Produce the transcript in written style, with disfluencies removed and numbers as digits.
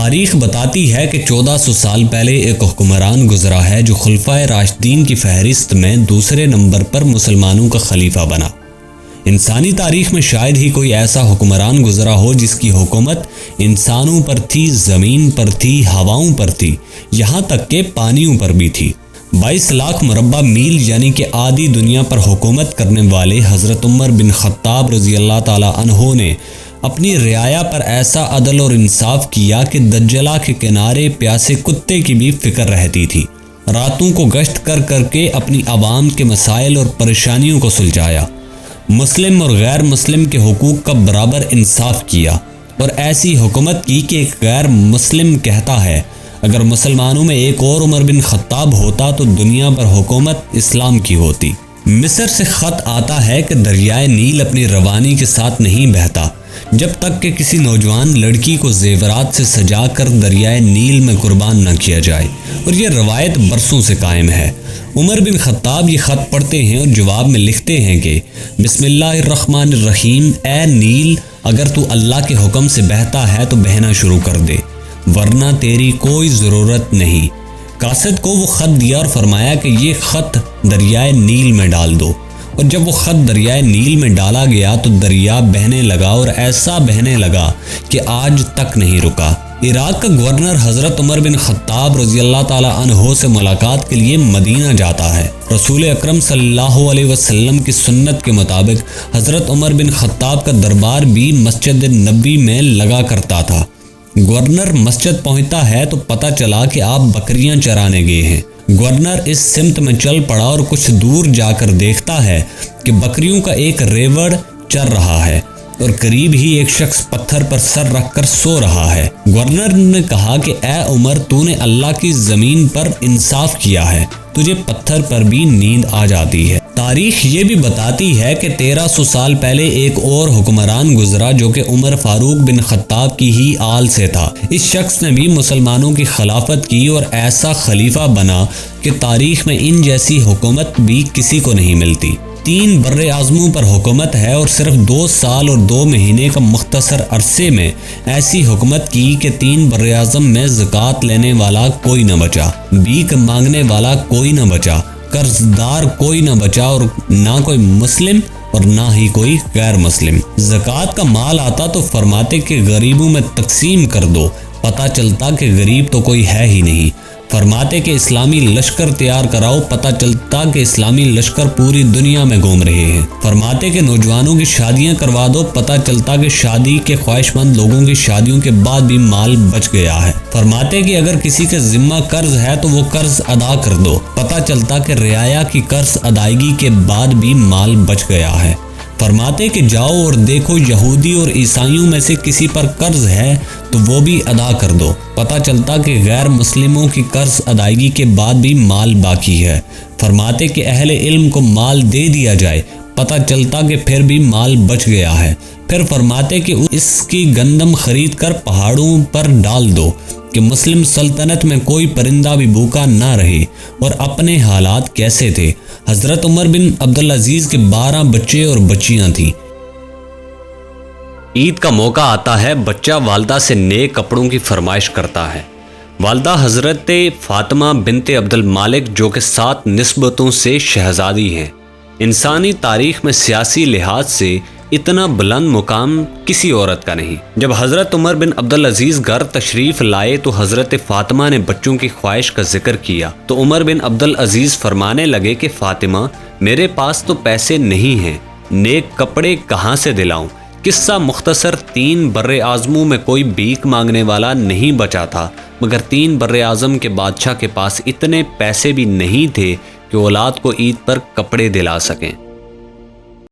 تاریخ بتاتی ہے کہ 1400 سال پہلے ایک حکمران گزرا ہے جو خلفائے راشدین کی فہرست میں دوسرے نمبر پر مسلمانوں کا خلیفہ بنا۔ انسانی تاریخ میں شاید ہی کوئی ایسا حکمران گزرا ہو جس کی حکومت انسانوں پر تھی، زمین پر تھی، ہواؤں پر تھی، یہاں تک کہ پانیوں پر بھی تھی۔ 22 لاکھ مربع میل یعنی کہ آدھی دنیا پر حکومت کرنے والے حضرت عمر بن خطاب رضی اللہ تعالی عنہ نے اپنی رعایا پر ایسا عدل اور انصاف کیا کہ دجلہ کے کنارے پیاسے کتے کی بھی فکر رہتی تھی۔ راتوں کو گشت کر کر کے اپنی عوام کے مسائل اور پریشانیوں کو سلجھایا، مسلم اور غیر مسلم کے حقوق کا برابر انصاف کیا، اور ایسی حکومت کی کہ ایک غیر مسلم کہتا ہے اگر مسلمانوں میں ایک اور عمر بن خطاب ہوتا تو دنیا پر حکومت اسلام کی ہوتی۔ مصر سے خط آتا ہے کہ دریائے نیل اپنی روانی کے ساتھ نہیں بہتا جب تک کہ کسی نوجوان لڑکی کو زیورات سے سجا کر دریائے نیل میں قربان نہ کیا جائے، اور یہ روایت برسوں سے قائم ہے۔ عمر بن خطاب یہ خط پڑھتے ہیں اور جواب میں لکھتے ہیں کہ بسم اللہ الرحمن الرحیم، اے نیل اگر تو اللہ کے حکم سے بہتا ہے تو بہنا شروع کر دے، ورنہ تیری کوئی ضرورت نہیں۔ قاصد کو وہ خط دیا اور فرمایا کہ یہ خط دریائے نیل میں ڈال دو، اور جب وہ خط دریائے نیل میں ڈالا گیا تو دریا بہنے لگا، اور ایسا بہنے لگا کہ آج تک نہیں رکا۔ عراق کا گورنر حضرت عمر بن خطاب رضی اللہ تعالی عنہ سے ملاقات کے لیے مدینہ جاتا ہے۔ رسول اکرم صلی اللہ علیہ وسلم کی سنت کے مطابق حضرت عمر بن خطاب کا دربار بھی مسجد نبی میں لگا کرتا تھا۔ گورنر مسجد پہنچتا ہے تو پتہ چلا کہ آپ بکریاں چرانے گئے ہیں۔ گورنر اس سمت میں چل پڑا اور کچھ دور جا کر دیکھتا ہے کہ بکریوں کا ایک ریوڑ چر رہا ہے اور قریب ہی ایک شخص پتھر پر سر رکھ کر سو رہا ہے۔ گورنر نے کہا کہ اے عمر، تو نے اللہ کی زمین پر انصاف کیا ہے، تجھے پتھر پر بھی نیند آ جاتی ہے۔ تاریخ یہ بھی بتاتی ہے کہ 1300 سال پہلے ایک اور حکمران گزرا جو کہ عمر فاروق بن خطاب کی ہی آل سے تھا۔ اس شخص نے بھی مسلمانوں کی خلافت کی اور ایسا خلیفہ بنا کہ تاریخ میں ان جیسی حکومت بھی کسی کو نہیں ملتی۔ 3 بر اعظموں پر حکومت ہے اور صرف 2 سال اور 2 مہینے کا مختصر عرصے میں ایسی حکومت کی کہ 3 بر اعظم میں زکوٰۃ لینے والا کوئی نہ بچا، بھیک مانگنے والا کوئی نہ بچا، قرض دار کوئی نہ بچا، اور نہ کوئی مسلم اور نہ ہی کوئی غیر مسلم۔ زکوٰۃ کا مال آتا تو فرماتے کہ غریبوں میں تقسیم کر دو، پتہ چلتا کہ غریب تو کوئی ہے ہی نہیں۔ فرماتے کہ اسلامی لشکر تیار کراؤ، پتہ چلتا کہ اسلامی لشکر پوری دنیا میں گھوم رہے ہیں۔ فرماتے کہ نوجوانوں کی شادیاں کروا دو، پتہ چلتا کہ شادی کے خواہش مند لوگوں کی شادیوں کے بعد بھی مال بچ گیا ہے۔ فرماتے کہ اگر کسی کے ذمہ قرض ہے تو وہ قرض ادا کر دو، پتہ چلتا کہ رعایا کی قرض ادائیگی کے بعد بھی مال بچ گیا ہے۔ فرماتے کہ جاؤ اور دیکھو یہودی اور عیسائیوں میں سے کسی پر قرض ہے تو وہ بھی ادا کر دو، پتہ چلتا کہ غیر مسلموں کی قرض ادائیگی کے بعد بھی مال باقی ہے۔ فرماتے کہ اہل علم کو مال دے دیا جائے، پتہ چلتا کہ پھر بھی مال بچ گیا ہے۔ پھر فرماتے کہ اس کی گندم خرید کر پہاڑوں پر ڈال دو کہ مسلم سلطنت میں کوئی پرندہ بھی بھوکا نہ رہے۔ اور اپنے حالات کیسے تھے؟ حضرت عمر بن عبدالعزیز کے 12 بچے اور بچیاں تھیں۔ عید کا موقع آتا ہے، بچہ والدہ سے نئے کپڑوں کی فرمائش کرتا ہے۔ والدہ حضرت فاطمہ بنت عبد المالک جو کہ 7 نسبتوں سے شہزادی ہیں۔ انسانی تاریخ میں سیاسی لحاظ سے اتنا بلند مقام کسی عورت کا نہیں۔ جب حضرت عمر بن عبدالعزیز گھر تشریف لائے تو حضرت فاطمہ نے بچوں کی خواہش کا ذکر کیا تو عمر بن عبدالعزیز فرمانے لگے کہ فاطمہ، میرے پاس تو پیسے نہیں ہیں، نیک کپڑے کہاں سے دلاؤں؟ قصہ مختصر، 3 بر اعظموں میں کوئی بھیک مانگنے والا نہیں بچا تھا، مگر 3 بر اعظم کے بادشاہ کے پاس اتنے پیسے بھی نہیں تھے کہ اولاد کو عید پر کپڑے دلا سکیں۔